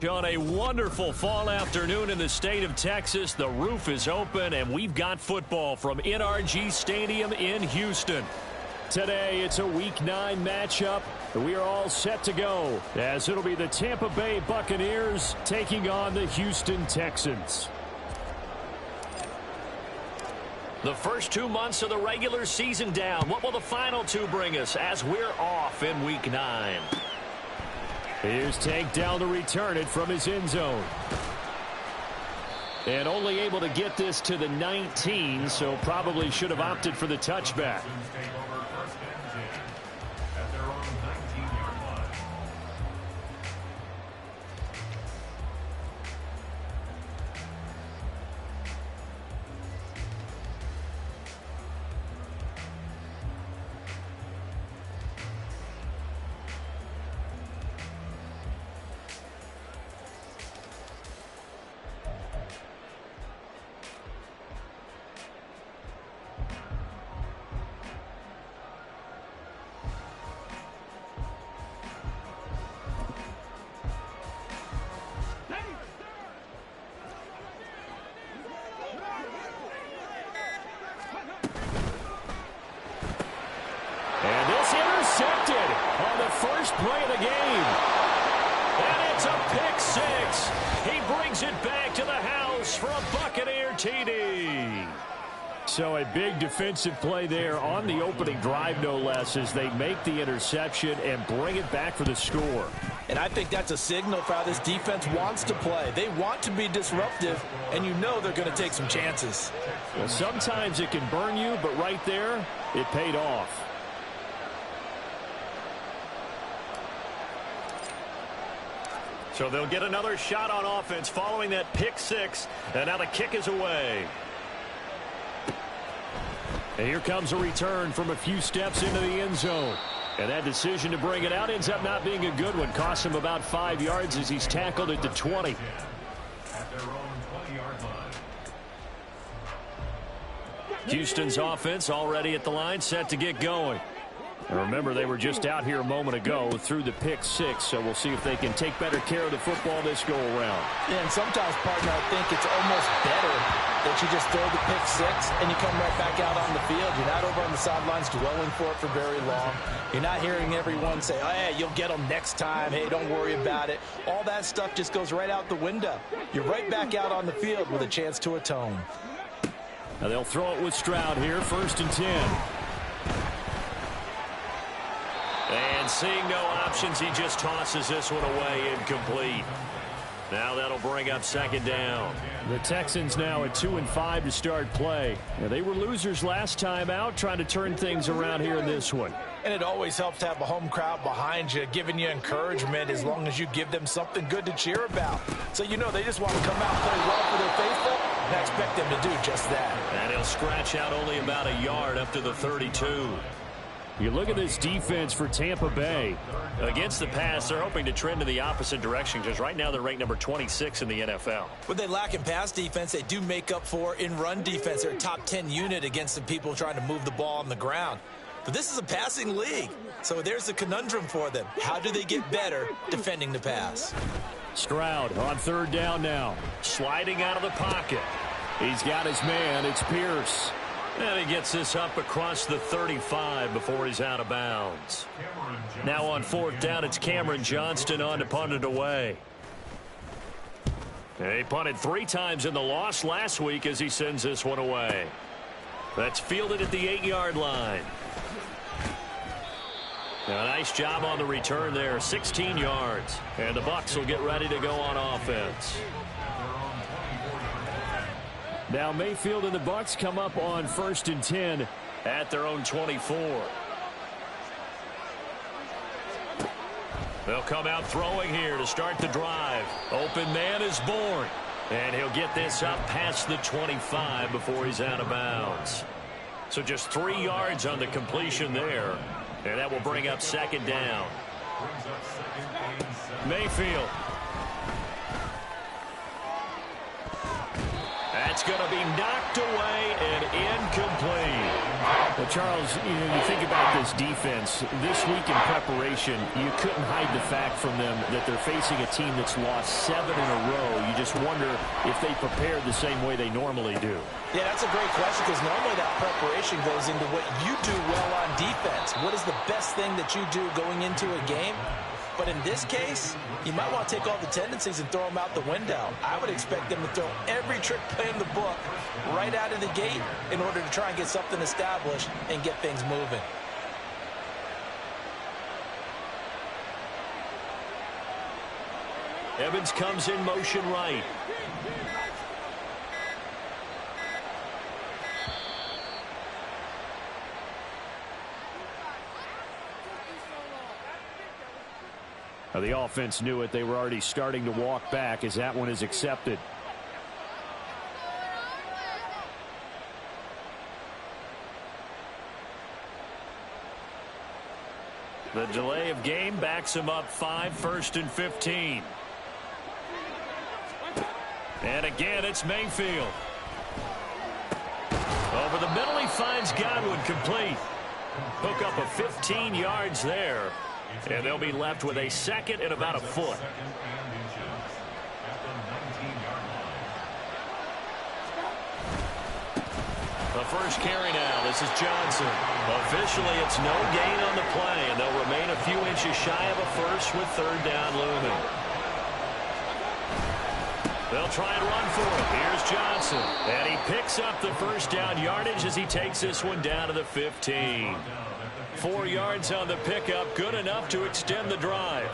On a wonderful fall afternoon in the state of Texas, the roof is open, and we've got football from NRG Stadium in Houston. Today, it's a Week 9 matchup. We are all set to go, as it'll be the Tampa Bay Buccaneers taking on the Houston Texans. The first 2 months of the regular season down. What will the final 2 bring us as we're off in Week 9? Here's Tank down to return it from his end zone. And only able to get this to the 19, so probably should have opted for the touchback. On the first play of the game. And it's a pick six. He brings it back to the house for a Buccaneer TD. So a big defensive play there on the opening drive, no less, as they make the interception and bring it back for the score. And I think that's a signal for how this defense wants to play. They want to be disruptive, and you know they're going to take some chances. Well, sometimes it can burn you, but right there, it paid off. So they'll get another shot on offense following that pick six. And now the kick is away. And here comes a return from a few steps into the end zone. And that decision to bring it out ends up not being a good one. Costs him about 5 yards as he's tackled at the 20. Houston's offense already at the line, set to get going. And remember, they were just out here a moment ago through the pick six, so we'll see if they can take better care of the football this go-around. Yeah, and sometimes, partner, I think it's almost better that you just throw the pick six and you come right back out on the field. You're not over on the sidelines dwelling for it for very long. You're not hearing everyone say, oh, hey, you'll get them next time. Hey, don't worry about it. All that stuff just goes right out the window. You're right back out on the field with a chance to atone. Now they'll throw it with Stroud here, 1st and 10. And seeing no options, he just tosses this one away incomplete. Now that'll bring up 2nd down. The Texans now at 2-5 to start play. Now, they were losers last time out, trying to turn things around here in this one. And it always helps to have a home crowd behind you, giving you encouragement as long as you give them something good to cheer about. So you know they just want to come out and play well for their faithful, and I expect them to do just that. And he'll scratch out only about a yard up to the 32. You look at this defense for Tampa Bay. Against the pass, they're hoping to trend in the opposite direction because right now they're ranked number 26 in the NFL. What they lack in pass defense, they do make up for in run defense. They're a top 10 unit against the people trying to move the ball on the ground. But this is a passing league, so there's a conundrum for them. How do they get better defending the pass? Stroud on 3rd down now. Sliding out of the pocket. He's got his man. It's Pierce. And he gets this up across the 35 before he's out of bounds. Now on 4th down, it's Cameron Johnston on to punt it away. And he punted 3 times in the loss last week as he sends this one away. That's fielded at the 8-yard line. Now, nice job on the return there, 16 yards. And the Bucs will get ready to go on offense. Now Mayfield and the Bucs come up on 1st and 10 at their own 24. They'll come out throwing here to start the drive. Open man is born. And he'll get this up past the 25 before he's out of bounds. So just 3 yards on the completion there. And that will bring up 2nd down. Mayfield. That's going to be knocked away and incomplete. Well, Charles, you think about this defense. This week in preparation, you couldn't hide the fact from them that they're facing a team that's lost 7 in a row. You just wonder if they prepared the same way they normally do. Yeah, that's a great question because normally that preparation goes into what you do well on defense. What is the best thing that you do going into a game? But in this case, you might want to take all the tendencies and throw them out the window. I would expect them to throw every trick play in the book right out of the gate in order to try and get something established and get things moving. Evans comes in motion right. Now the offense knew it. They were already starting to walk back as that one is accepted. The delay of game backs him up 5, 1st and 15. And again, it's Mayfield. Over the middle, he finds Godwin complete. Hook up of 15 yards there. And they'll be left with a second and about a foot. The first carry now. This is Johnson. Officially, it's no gain on the play, and they'll remain a few inches shy of a first with 3rd down looming. They'll try and run for it. Here's Johnson. And he picks up the first down yardage as he takes this one down to the 15. 4 yards on the pickup, good enough to extend the drive.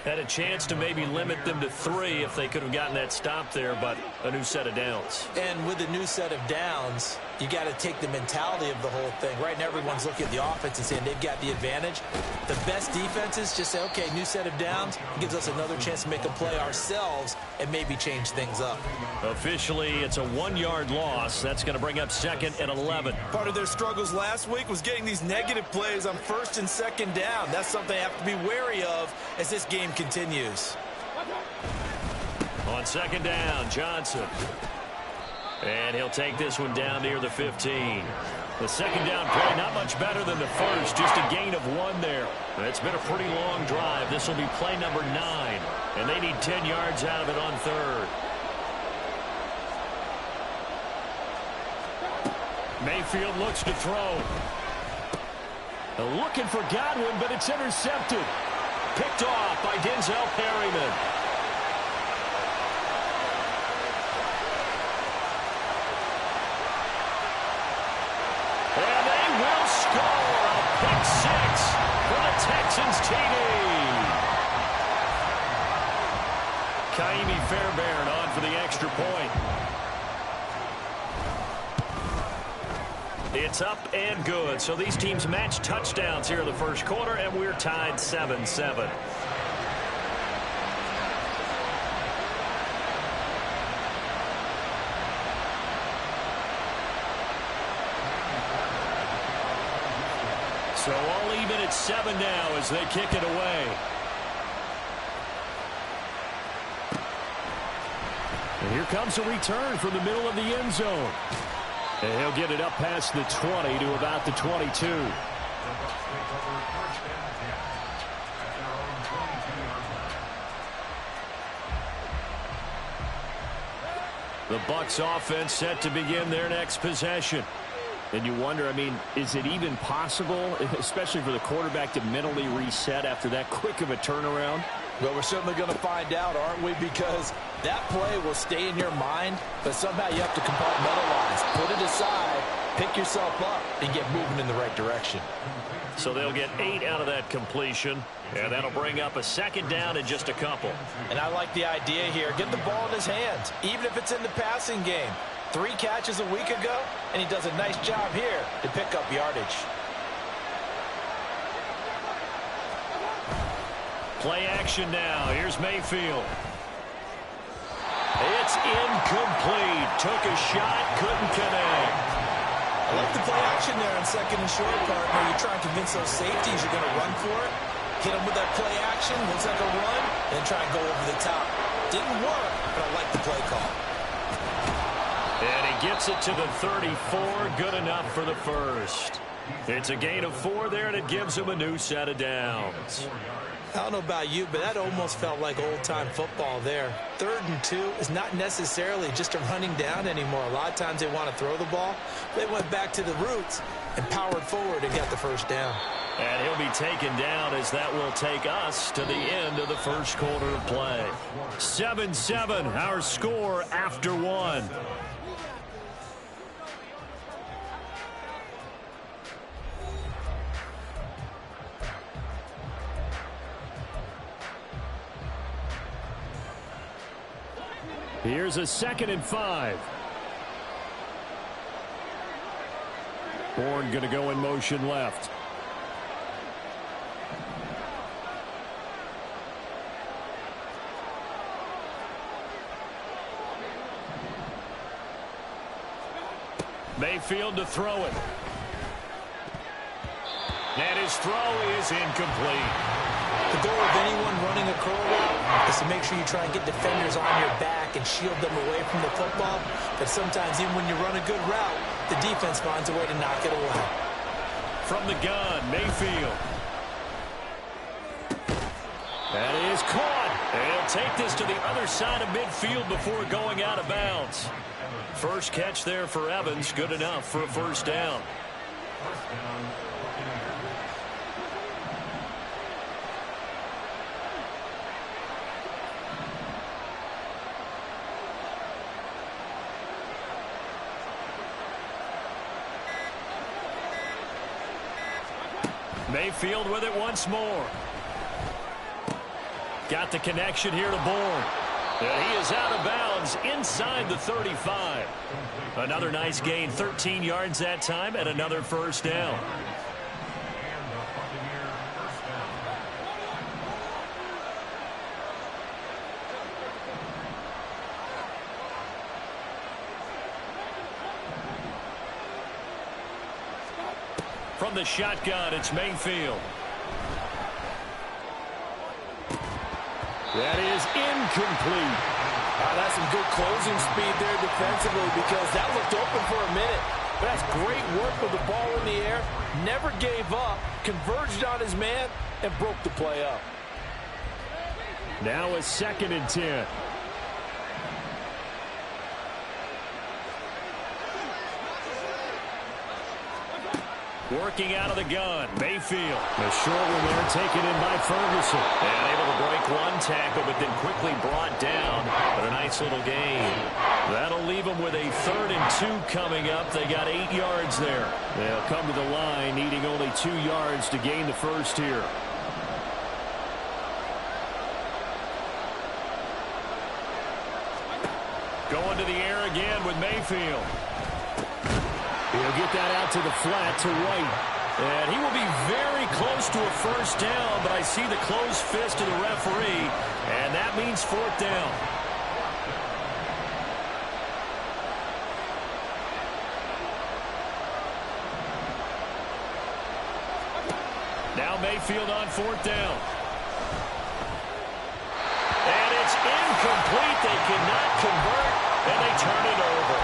Had a chance to maybe limit them to 3 if they could have gotten that stop there, but a new set of downs. And with a new set of downs, you got to take the mentality of the whole thing. Right now, everyone's looking at the offense and saying they've got the advantage. The best defenses just say, okay, new set of downs. It gives us another chance to make a play ourselves and maybe change things up. Officially, it's a 1-yard loss. That's going to bring up 2nd and 11. Part of their struggles last week was getting these negative plays on 1st and 2nd down. That's something they have to be wary of as this game continues. On 2nd down, Johnson. And he'll take this one down near the 15. The 2nd down play, not much better than the first, just a gain of 1 there. It's been a pretty long drive. This will be play number 9, and they need 10 yards out of it on 3rd. Mayfield looks to throw. Looking for Godwin, but it's intercepted. Picked off by Denzel Perryman. And they will score a pick 6 for the Texans TD. Kaimi Fairbairn on for the extra point. It's up and good. So these teams match touchdowns here in the first quarter, and we're tied 7-7. So all even at 7 now as they kick it away. And here comes a return from the middle of the end zone. And he'll get it up past the 20 to about the 22. The Bucs offense set to begin their next possession. And you wonder, I mean, is it even possible, especially for the quarterback, to mentally reset after that quick of a turnaround? Well, we're certainly going to find out, aren't we? Because that play will stay in your mind, but somehow you have to compartmentalize. Put it aside, pick yourself up, and get moving in the right direction. So they'll get 8 out of that completion, and that'll bring up a 2nd down and just a couple. And I like the idea here. Get the ball in his hands, even if it's in the passing game. 3 catches a week ago, and he does a nice job here to pick up yardage. Play action now. Here's Mayfield. It's incomplete. Took a shot, couldn't connect. I like the play action there on 2nd and short, partner. You try and convince those safeties you're going to run for it. Hit them with that play action. Looks like a run. Then try and go over the top. Didn't work, but I like the play call. And he gets it to the 34. Good enough for the first. It's a gain of 4 there, and it gives him a new set of downs. I don't know about you, but that almost felt like old-time football there. 3rd and 2 is not necessarily just a running down anymore. A lot of times they want to throw the ball. They went back to the roots and powered forward and got the first down. And he'll be taken down as that will take us to the end of the first quarter of play. 7-7, our score after 1. Here's a 2nd and 5. Bourne going to go in motion left. Mayfield to throw it. And his throw is incomplete. The goal of anyone running a curl route is to make sure you try and get defenders on your back and shield them away from the football. But sometimes even when you run a good route, the defense finds a way to knock it away. From the gun, Mayfield. That is caught. And he'll take this to the other side of midfield before going out of bounds. First catch there for Evans. Good enough for a first down. Mayfield with it once more. Got the connection here to Bourne. And he is out of bounds inside the 35. Another nice gain, 13 yards that time, and another first down. From the shotgun, it's Mayfield. That is incomplete. That's some good closing speed there defensively because that looked open for a minute. But that's great work with the ball in the air. Never gave up, converged on his man, and broke the play up. Now a 2nd and 10. Working out of the gun, Mayfield. The short one there taken in by Ferguson. And able to break one tackle, but then quickly brought down. But a nice little gain. That'll leave them with a 3rd and 2 coming up. They got 8 yards there. They'll come to the line, needing only 2 yards to gain the first here. Going to the air again with Mayfield. He'll get that out to the flat to White. And he will be very close to a first down, but I see the closed fist of the referee, and that means 4th down. Now Mayfield on 4th down. And it's incomplete. They cannot convert, and they turn it over.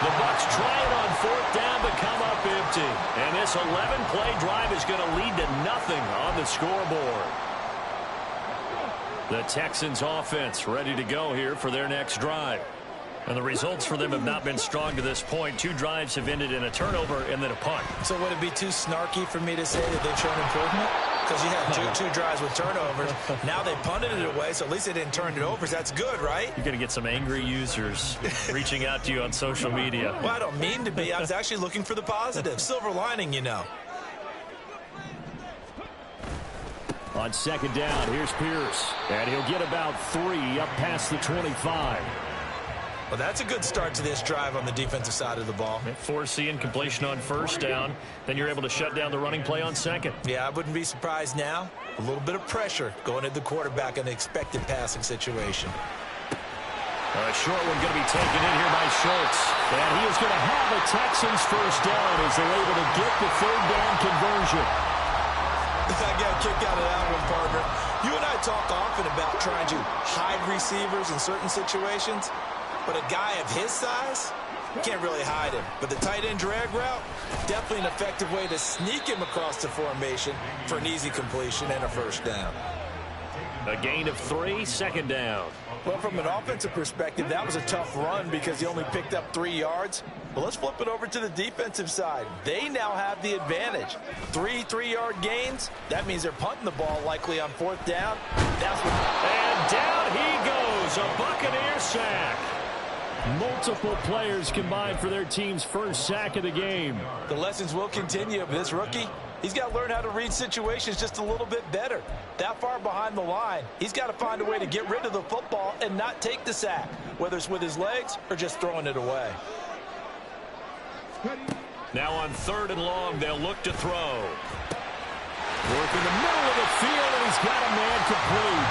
The Bucs try it on 4th down, but come up empty. And this 11-play drive is going to lead to nothing on the scoreboard. The Texans offense ready to go here for their next drive. And the results for them have not been strong to this point. 2 drives have ended in a turnover and then a punt. So would it be too snarky for me to say that they've shown improvement? Because you had two drives with turnovers. Now they punted it away, so at least they didn't turn it over. So that's good, right? You're going to get some angry users reaching out to you on social media. Well, I don't mean to be. I was actually looking for the positive. Silver lining, you know. On 2nd down, here's Pierce. And he'll get about 3 up past the 25. Well, that's a good start to this drive on the defensive side of the ball. Forcing incompletion on 1st down. Then you're able to shut down the running play on 2nd. Yeah, I wouldn't be surprised now. A little bit of pressure going at the quarterback in an expected passing situation. A short one going to be taken in here by Schultz. And he is going to have a Texans first down as they're able to get the 3rd down conversion. I got a kick out of that one, partner. You and I talk often about trying to hide receivers in certain situations. But a guy of his size, Can't really hide him. But the tight end drag route, definitely an effective way to sneak him across the formation for an easy completion and a first down. A gain of 3, second down. Well, from an offensive perspective, that was a tough run because he only picked up 3 yards. But let's flip it over to the defensive side. They now have the advantage. 3 3-yard gains. That means they're punting the ball likely on 4th down. And down he goes. A Buccaneer sack. Multiple players combined for their team's first sack of the game. The lessons will continue of this rookie. He's got to learn how to read situations just a little bit better. That far behind the line, he's got to find a way to get rid of the football and not take the sack, whether it's with his legs or just throwing it away. Now on 3rd and long, they'll look to throw. Work in the middle of the field, and he's got a man complete.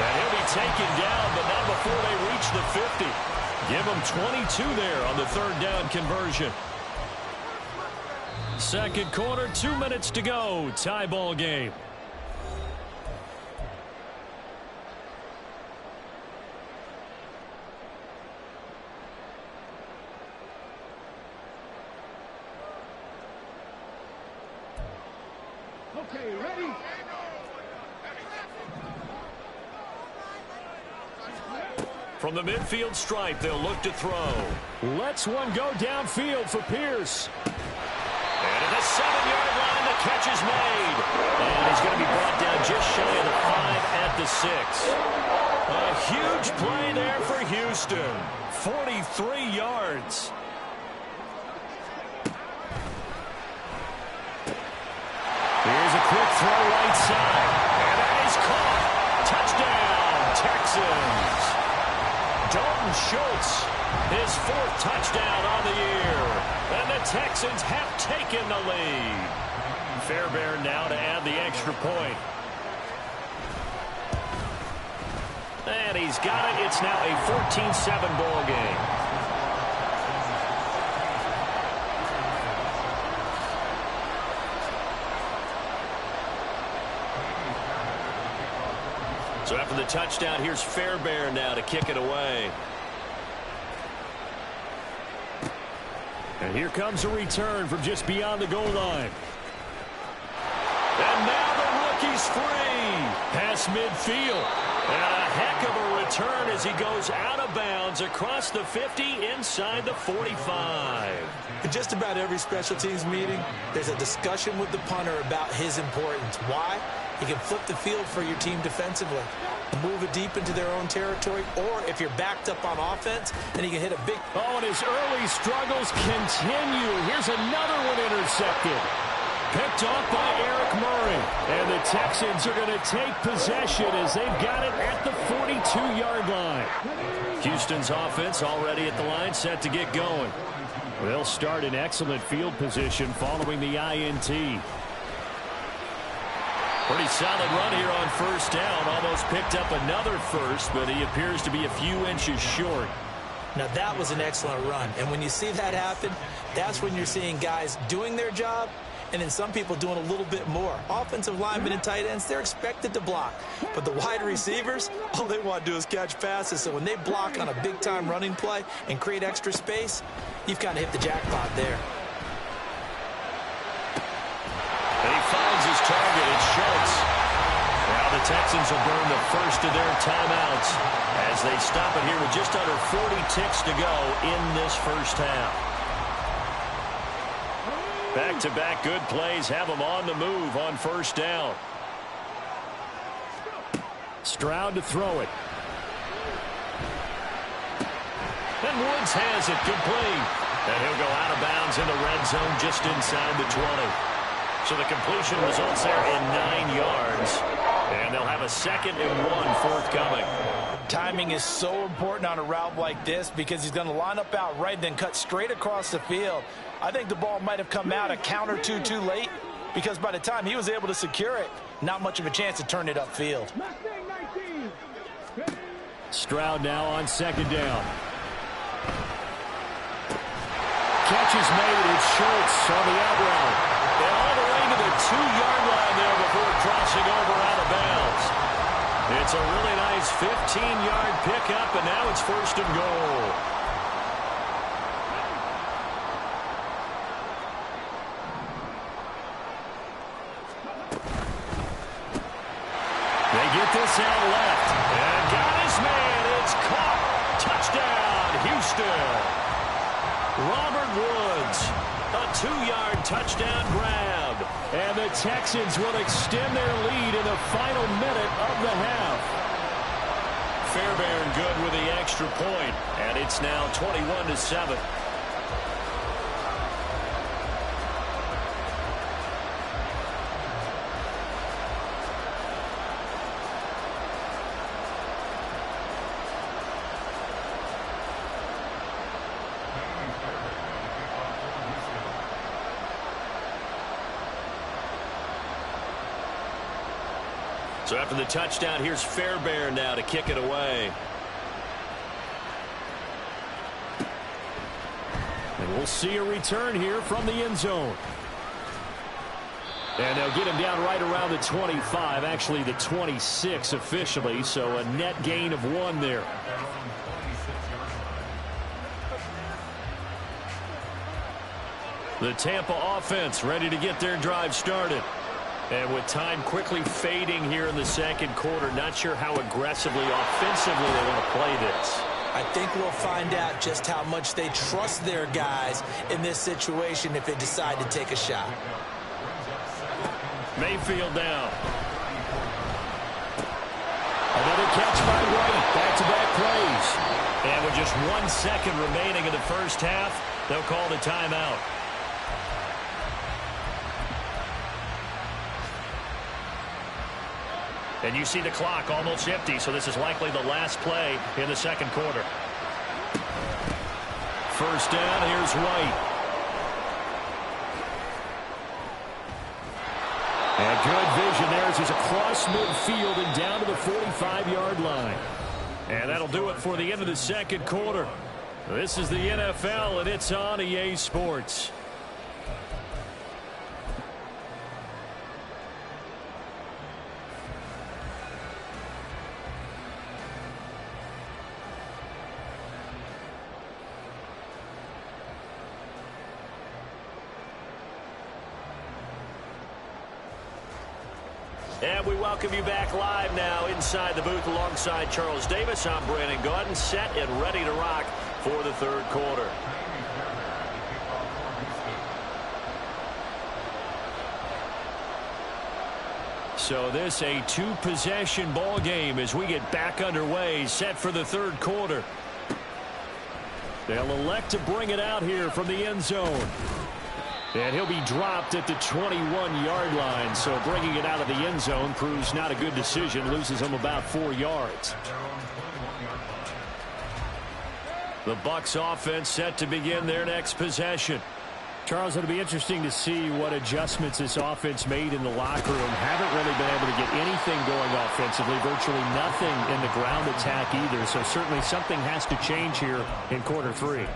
And he'll be taken down, but not before they reach the 50. Give him 22 there on the 3rd down conversion. Second quarter, 2 minutes to go. Tie ball game. Okay, ready? From the midfield stripe, they'll look to throw. Lets one go downfield for Pierce. And at the 7-yard line, the catch is made. And he's going to be brought down just shy of the 5 at the 6. A huge play there for Houston. 43 yards. Here's a quick throw right side. And that is caught. Touchdown, Texans. Dalton Schultz, his 4th touchdown on the year. And the Texans have taken the lead. Fairbairn now to add the extra point. And he's got it. It's now a 14-7 ball game. So after the touchdown, here's Fairbairn now to kick it away. And here comes a return from just beyond the goal line. And now the rookie's free. Past midfield. And a heck of a return as he goes out of bounds across the 50 inside the 45. In just about every special teams meeting, there's a discussion with the punter about his importance. Why? He can flip the field for your team defensively, move it deep into their own territory, or if you're backed up on offense, then he can hit a big... Oh, and his early struggles continue. Here's another one intercepted. Picked off by Eric Murray. And the Texans are going to take possession as they've got it at the 42-yard line. Houston's offense already at the line, set to get going. They'll start in excellent field position following the INT. Pretty solid run here on 1st down. Almost picked up another first, but he appears to be a few inches short. Now, that was an excellent run. And when you see that happen, that's when you're seeing guys doing their job and then some people doing a little bit more. Offensive linemen and tight ends, they're expected to block. But the wide receivers, all they want to do is catch passes. So when they block on a big-time running play and create extra space, you've kind of hit the jackpot there. And he finds his target. It's Schultz. Now the Texans will burn the first of their timeouts as they stop it here with just under 40 ticks to go in this first half. Back-to-back good plays have them on the move on 1st down. Stroud to throw it. And Woods has it complete. And he'll go out of bounds in the red zone just inside the 20. So the completion results there in 9 yards. And they'll have a 2nd and 1 forthcoming. Timing is so important on a route like this because he's going to line up out right, then cut straight across the field. I think the ball might have come out a count or two too late because by the time he was able to secure it, not much of a chance to turn it upfield. Stroud now on 2nd down. Catch is made. It's Schultz on the out route. And all the way to the 2-yard line there before crossing over out of bounds. It's a really nice 15-yard pickup, and now it's 1st and goal. pass out left. And got his man. It's caught. Touchdown, Houston. Robert Woods, a 2-yard touchdown grab. And the Texans will extend their lead in the final minute of the half. Fairbairn good with the extra point, and it's now 21-7. So after the touchdown, here's Fairbairn now to kick it away. And we'll see a return here from the end zone. And they'll get him down right around the 25, actually the 26 officially, so a net gain of 1 there. The Tampa offense ready to get their drive started. And with time quickly fading here in the second quarter, not sure how aggressively, offensively they want to play this. I think we'll find out just how much they trust their guys in this situation if they decide to take a shot. Mayfield down. Another catch by White. Back-to-back plays. And with just 1 second remaining in the first half, they'll call the timeout. And you see the clock almost empty, so this is likely the last play in the second quarter. First down, here's White. And good vision there as he's across midfield and down to the 45-yard line. And that'll do it for the end of the second quarter. This is the NFL, and it's on EA Sports. And we welcome you back live now inside the booth alongside Charles Davis. I'm Brandon Gaudin, set and ready to rock for the third quarter. So this a 2-possession ball game as we get back underway, set for the third quarter. They'll elect to bring it out here from the end zone. And he'll be dropped at the 21-yard line, so bringing it out of the end zone proves not a good decision, loses him about 4 yards. The Bucs offense set to begin their next possession. Charles, it'll be interesting to see what adjustments this offense made in the locker room. Haven't really been able to get anything going offensively, virtually nothing in the ground attack either, so certainly something has to change here in quarter 3.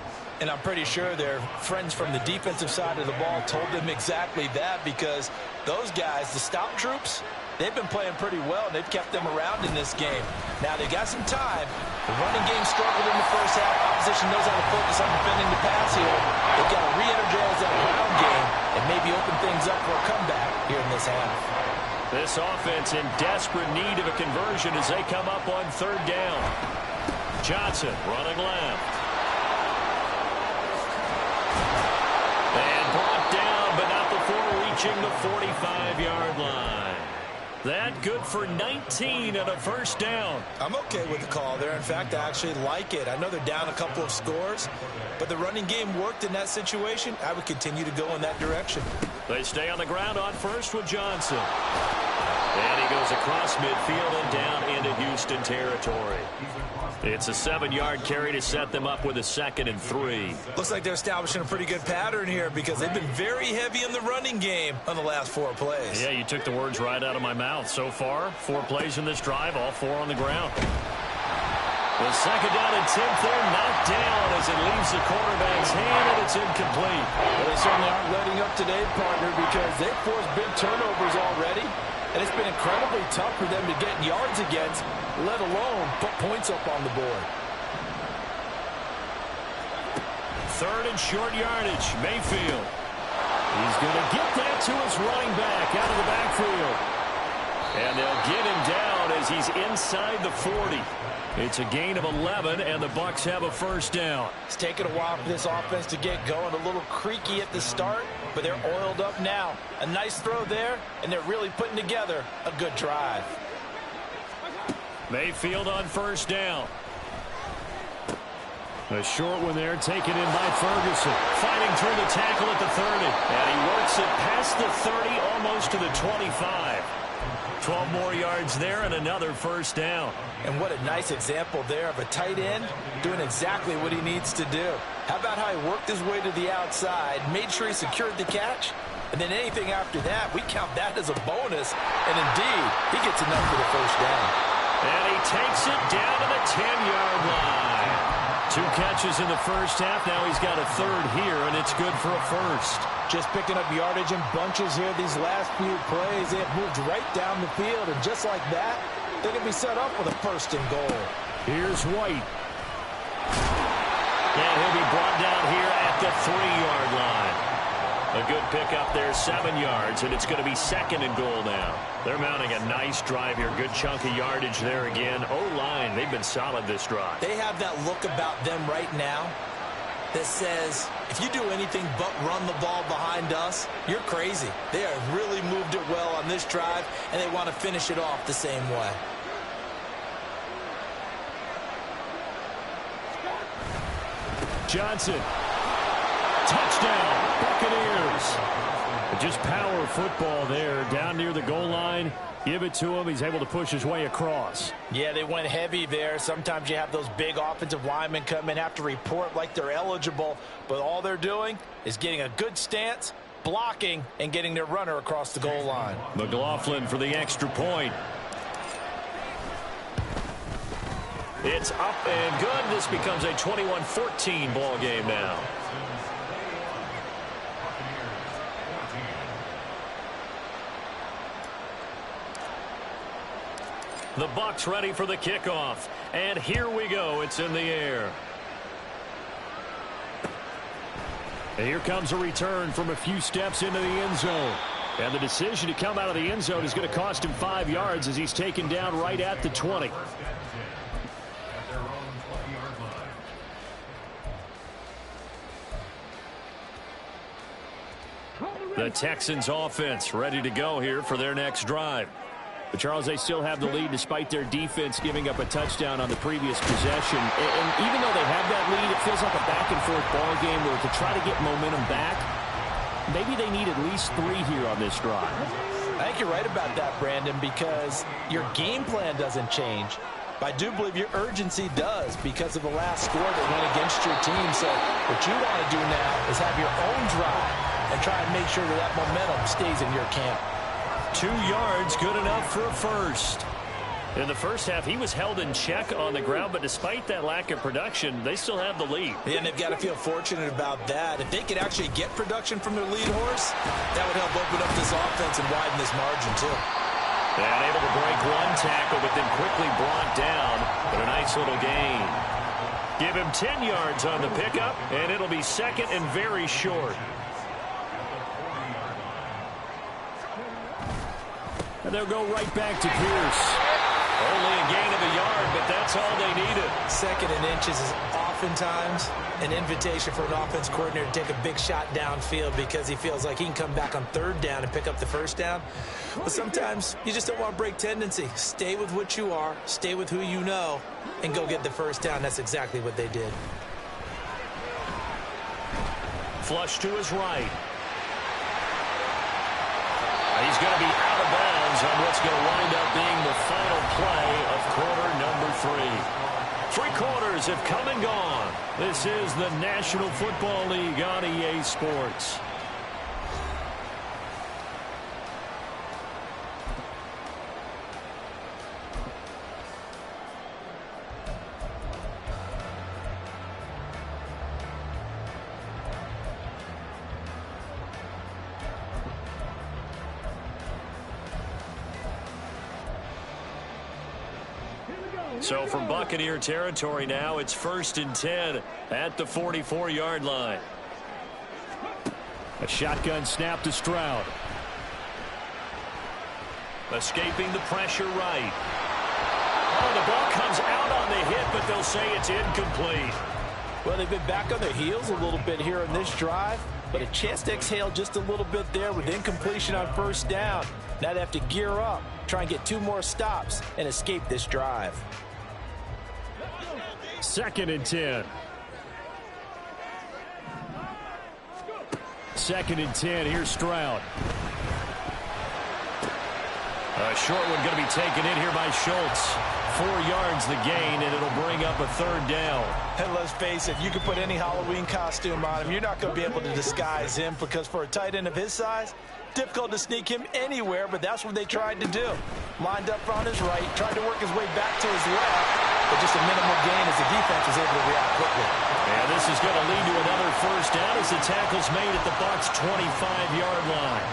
And I'm pretty sure their friends from the defensive side of the ball told them exactly that, because those guys, the stop troops, they've been playing pretty well, and they've kept them around in this game. Now, they got some time. The running game struggled in the first half. Opposition knows how to focus on defending the pass here. They've got to re-energize that ground game and maybe open things up for a comeback here in this half. This offense in desperate need of a conversion as they come up on third down. Johnson running left. And brought down, but not before reaching the 45-yard line. That good for 19 and a first down. I'm okay with the call there. In fact, I actually like it. I know they're down a couple of scores, but the running game worked in that situation. I would continue to go in that direction. They stay on the ground on first with Johnson. And he goes across midfield and down into Houston territory. It's a 7-yard carry to set them up with a 2nd and 3. Looks like they're establishing a pretty good pattern here, because they've been very heavy in the running game on the last 4 plays. Yeah, you took the words right out of my mouth. So far, 4 plays in this drive, all 4 on the ground. The second down and 10th there, knocked down as it leaves the quarterback's hand, and it's incomplete. Well, they certainly aren't letting up today, partner, because they've forced big turnovers already. And it's been incredibly tough for them to get yards against, let alone put points up on the board. 3rd and short yardage, Mayfield. He's going to get that to his running back out of the backfield. And they'll get him down down as he's inside the 40. It's a gain of 11, and the Bucs have a first down. It's taken a while for this offense to get going. A little creaky at the start, but they're oiled up now. A nice throw there, and they're really putting together a good drive. Mayfield on first down. A short one there, taken in by Ferguson. Fighting through the tackle at the 30. And he works it past the 30, almost to the 25. 12 more yards there and another first down. And what a nice example there of a tight end doing exactly what he needs to do. How about how he worked his way to the outside, made sure he secured the catch, and then anything after that, we count that as a bonus. And indeed, he gets enough for the first down. And he takes it down to the 10-yard line. 2 catches in the first half. Now he's got a third here, and it's good for a first. Just picking up yardage in bunches here these last few plays. They have moved right down the field, and just like that, they can be set up with a first and goal. Here's White. And he'll be brought down here at the 3-yard line. A good pickup there, 7 yards, and it's going to be second and goal now. They're mounting a nice drive here. Good chunk of yardage there again. O-line, they've been solid this drive. They have that look about them right now that says, if you do anything but run the ball behind us, you're crazy. They have really moved it well on this drive, and they want to finish it off the same way. Johnson. Touchdown, Buccaneers. Just power football there, down near the goal line. Give it to him. He's able to push his way across. Yeah, they went heavy there. Sometimes you have those big offensive linemen come in, have to report like they're eligible, but all they're doing is getting a good stance, blocking, and getting their runner across the goal line. McLaughlin for the extra point. It's up and good. This becomes a 21-14 ball game now. The Bucs ready for the kickoff. And here we go. It's in the air. And here comes a return from a few steps into the end zone. And the decision to come out of the end zone is going to cost him 5 yards as he's taken down right at the 20. The Texans offense ready to go here for their next drive. But, Charles, they still have the lead despite their defense giving up a touchdown on the previous possession. And even though they have that lead, it feels like a back-and-forth ball game where to try to get momentum back, maybe they need at least 3 here on this drive. I think you're right about that, Brandon, because your game plan doesn't change. But I do believe your urgency does because of the last score that went against your team. So what you want to do now is have your own drive and try and make sure that that momentum stays in your camp. 2 yards, good enough for a first. In the first half, he was held in check on the ground, but despite that lack of production, they still have the lead. Yeah, and they've got to feel fortunate about that. If they could actually get production from their lead horse, that would help open up this offense and widen this margin, too. And able to break 1 tackle, but then quickly brought down. But a nice little gain. Give him 10 yards on the pickup, and it'll be second and very short. And they'll go right back to Pierce. Only a gain of a yard, but that's all they needed. Second and inches is oftentimes an invitation for an offense coordinator to take a big shot downfield because he feels like he can come back on 3rd down and pick up the first down. But sometimes you just don't want to break tendency. Stay with what you are, stay with who you know, and go get the first down. That's exactly what they did. Flush to his right. He's going to be out of bounds on what's going to wind up being the final play of quarter number 3. 3 quarters have come and gone. This is the National Football League on EA Sports. So from Buccaneer territory now, it's 1st and 10 at the 44-yard line. A shotgun snap to Stroud. Escaping the pressure right. Oh, the ball comes out on the hit, but they'll say it's incomplete. Well, they've been back on their heels a little bit here in this drive, but a chance to exhale just a little bit there with incompletion on first down. Now they have to gear up, try and get 2 more stops, and escape this drive. 2nd and 10. 2nd and 10. Here's Stroud. A short one going to be taken in here by Schultz. 4 yards the gain, and it'll bring up a 3rd down. And let's face it, you can put any Halloween costume on him. You're not going to be able to disguise him because for a tight end of his size, difficult to sneak him anywhere, but that's what they tried to do. Lined up on his right, tried to work his way back to his left, but just a minimal gain as the defense was able to react quickly. And this is going to lead to another 1st down as the tackle's made at the Bucs' 25-yard line.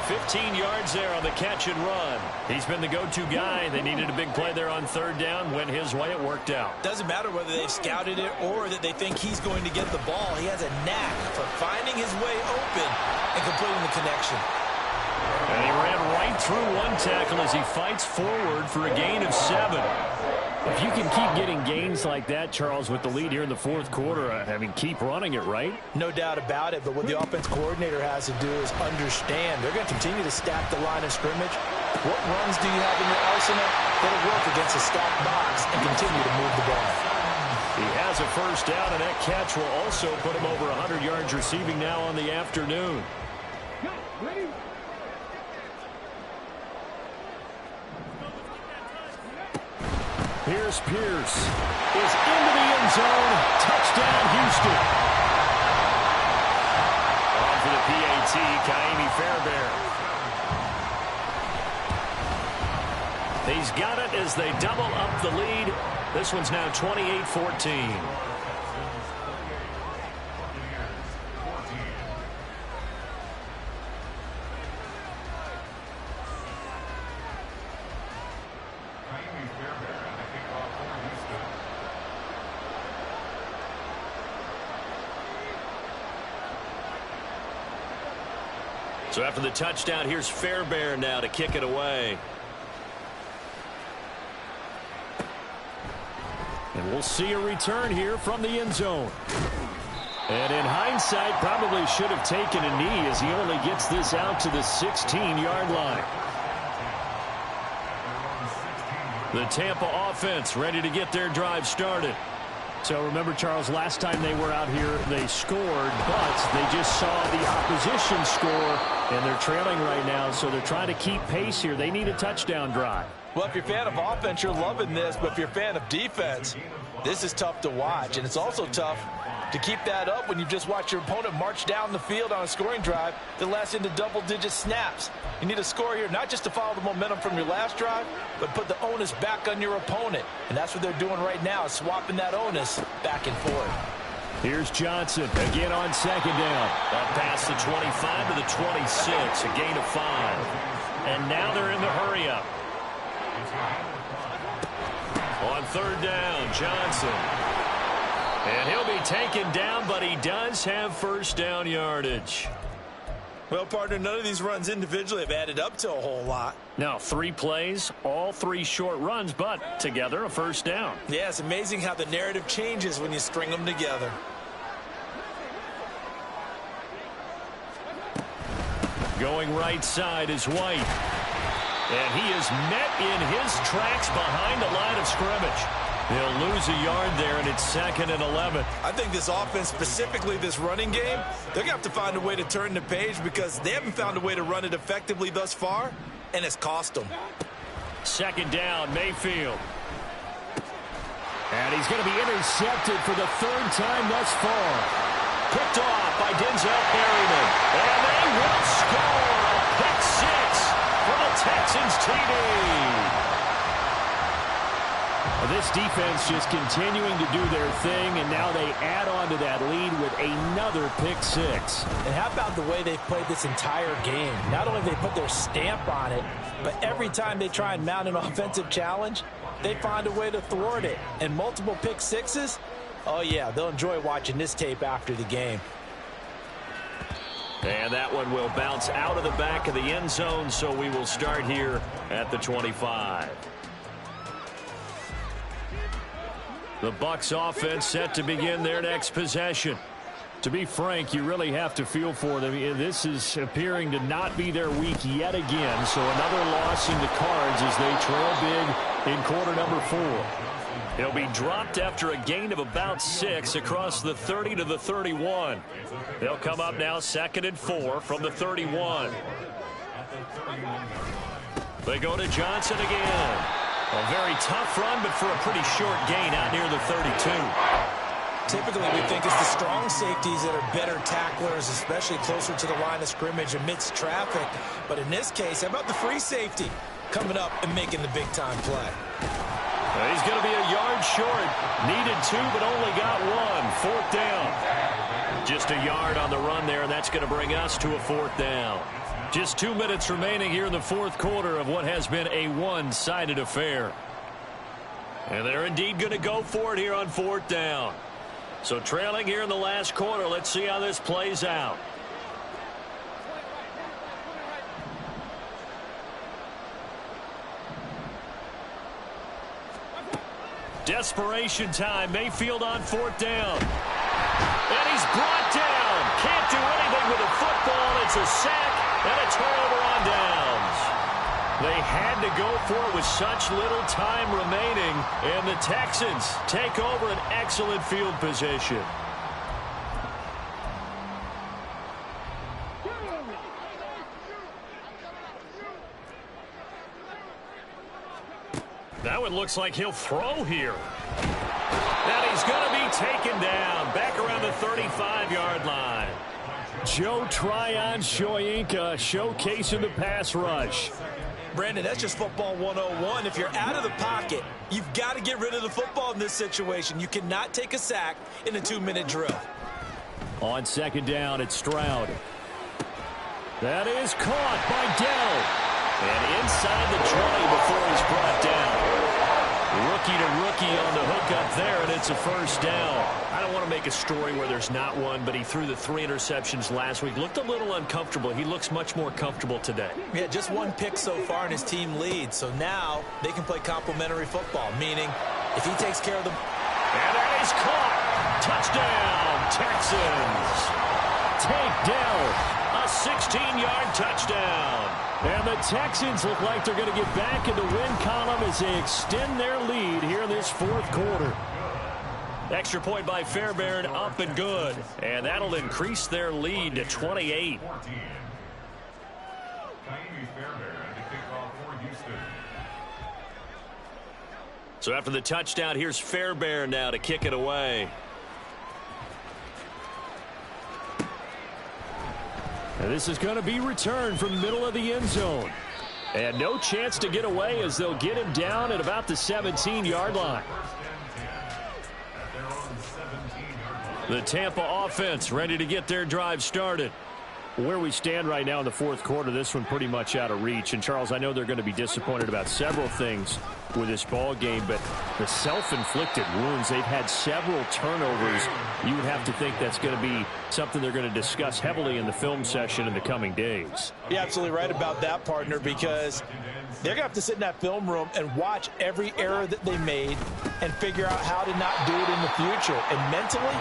15 yards there on the catch and run. He's been the go-to guy. They needed a big play there on 3rd down. Went his way. It worked out. Doesn't matter whether they've scouted it or that they think he's going to get the ball. He has a knack for finding his way open and completing the connection. And he ran right through one tackle as he fights forward for a gain of 7. If you can keep getting gains like that, Charles, with the lead here in the 4th quarter, I mean, keep running it, right? No doubt about it, but what the offense coordinator has to do is understand. They're going to continue to stack the line of scrimmage. What runs do you have in your arsenal that'll work against a stacked box and continue to move the ball? He has a 1st down, and that catch will also put him over 100 yards receiving now on the afternoon. Here's Pierce. Is into the end zone. Touchdown, Houston. On for the PAT, Kaimi Fairbairn. He's got it as they double up the lead. This one's now 28-14. So after the touchdown, here's Fairbairn now to kick it away. And we'll see a return here from the end zone. And in hindsight, probably should have taken a knee as he only gets this out to the 16-yard line. The Tampa offense ready to get their drive started. So remember, Charles, last time they were out here, they scored, but they just saw the opposition score, and they're trailing right now, so they're trying to keep pace here. They need a touchdown drive. Well, if you're a fan of offense, you're loving this, but if you're a fan of defense, this is tough to watch, and it's also tough to keep that up when you just watch your opponent march down the field on a scoring drive that lasts into double-digit snaps. You need a score here, not just to follow the momentum from your last drive, but put the onus back on your opponent. And that's what they're doing right now, swapping that onus back and forth. Here's Johnson again on 2nd down. Up past the 25 to the 26, a gain of 5. And now they're in the hurry-up. On 3rd down, Johnson. And he'll be taken down, but he does have 1st down yardage. Well, partner, none of these runs individually have added up to a whole lot. Now, 3 plays, all 3 short runs, but together a 1st down. Yeah, it's amazing how the narrative changes when you string them together. Going right side is White. And he is met in his tracks behind the line of scrimmage. They'll lose a yard there, and it's 2nd and 11. I think this offense, specifically this running game, they're going to have to find a way to turn the page because they haven't found a way to run it effectively thus far, and it's cost them. 2nd down, Mayfield. And he's going to be intercepted for the 3rd time thus far. Picked off by Denzel Perryman. And they will score a pick 6 for the Texans TD. This defense just continuing to do their thing, and now they add on to that lead with another pick 6. And how about the way they've played this entire game? Not only have they put their stamp on it, but every time they try and mount an offensive challenge, they find a way to thwart it. And multiple pick 6s, oh yeah, they'll enjoy watching this tape after the game. And that one will bounce out of the back of the end zone, so we will start here at the 25. The Bucs offense set to begin their next possession. To be frank, you really have to feel for them. This is appearing to not be their week yet again. So another loss in the cards as they trail big in quarter number 4. He'll be dropped after a gain of about 6 across the 30 to the 31. They'll come up now 2nd and 4 from the 31. They go to Johnson again. A very tough run, but for a pretty short gain out near the 32. Typically, we think it's the strong safeties that are better tacklers, especially closer to the line of scrimmage amidst traffic. But in this case, how about the free safety coming up and making the big-time play? He's going to be a yard short. Needed 2, but only got 1. 4th down. Just a yard on the run there, and that's going to bring us to a 4th down. Just 2 minutes remaining here in the 4th quarter of what has been a one-sided affair. And they're indeed going to go for it here on 4th down. So trailing here in the last quarter, let's see how this plays out. Desperation time. Mayfield on 4th down. And he's brought down. Can't do anything with the football. It's a sack and a turnover on downs. They had to go for it with such little time remaining, and the Texans take over an excellent field position. Now it looks like he'll throw here. And he's going to be taken down back around the 35-yard line. Joe Tryon-Shoyinka showcasing the pass rush. Brandon, that's just football 101. If you're out of the pocket, you've got to get rid of the football in this situation. You cannot take a sack in a 2-minute drill. On 2nd down, it's Stroud. That is caught by Dell. And inside the 20 before he's brought down. Rookie to rookie on the hook up there, and it's a 1st down. I don't want to make a story where there's not one, but he threw the 3 interceptions last week. Looked a little uncomfortable. He looks much more comfortable today. Yeah, just 1 pick so far, and his team leads. So now they can play complementary football, meaning if he takes care of them. And that is caught. Touchdown, Texans. Tank Dell, a 16-yard touchdown. And the Texans look like they're going to get back in the win column as they extend their lead here in this 4th quarter. Extra point by Fairbairn, up and good. And that'll increase their lead to 28. So after the touchdown, here's Fairbairn now to kick it away. And this is going to be returned from the middle of the end zone. And no chance to get away as they'll get him down at about the 17-yard line. The Tampa offense ready to get their drive started. Where we stand right now in the 4th quarter, this one pretty much out of reach. And, Charles, I know they're going to be disappointed about several things with this ball game, but the self-inflicted wounds, they've had several turnovers. You would have to think that's going to be something they're going to discuss heavily in the film session in the coming days. You're absolutely right about that, partner, because they're going to have to sit in that film room and watch every error that they made and figure out how to not do it in the future. And mentally,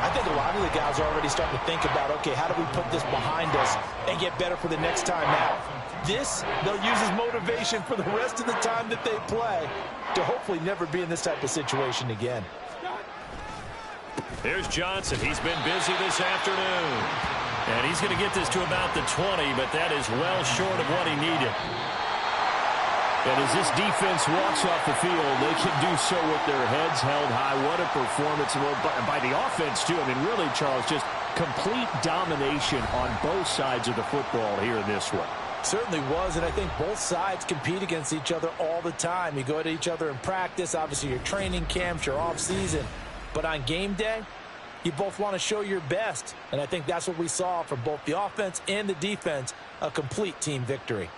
I think a lot of the guys are already starting to think about, okay, how do we put this behind us and get better for the next time out? This, they'll use as motivation for the rest of the time that they play to hopefully never be in this type of situation again. Here's Johnson. He's been busy this afternoon. And he's going to get this to about the 20, but that is well short of what he needed. And as this defense walks off the field, they can do so with their heads held high. What a performance by the offense, too. I mean, really, Charles, just complete domination on both sides of the football here in this one. Certainly was, and I think both sides compete against each other all the time. You go at each other in practice, obviously your training camps, your off-season. But on game day, you both want to show your best. And I think that's what we saw from both the offense and the defense, a complete team victory.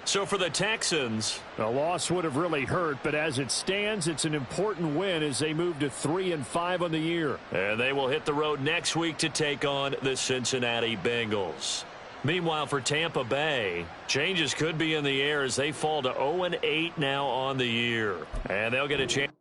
So for the Texans, a loss would have really hurt, but as it stands, it's an important win as they move to 3-5 on the year. And they will hit the road next week to take on the Cincinnati Bengals. Meanwhile, for Tampa Bay, changes could be in the air as they fall to 0-8 now on the year. And they'll get a chance.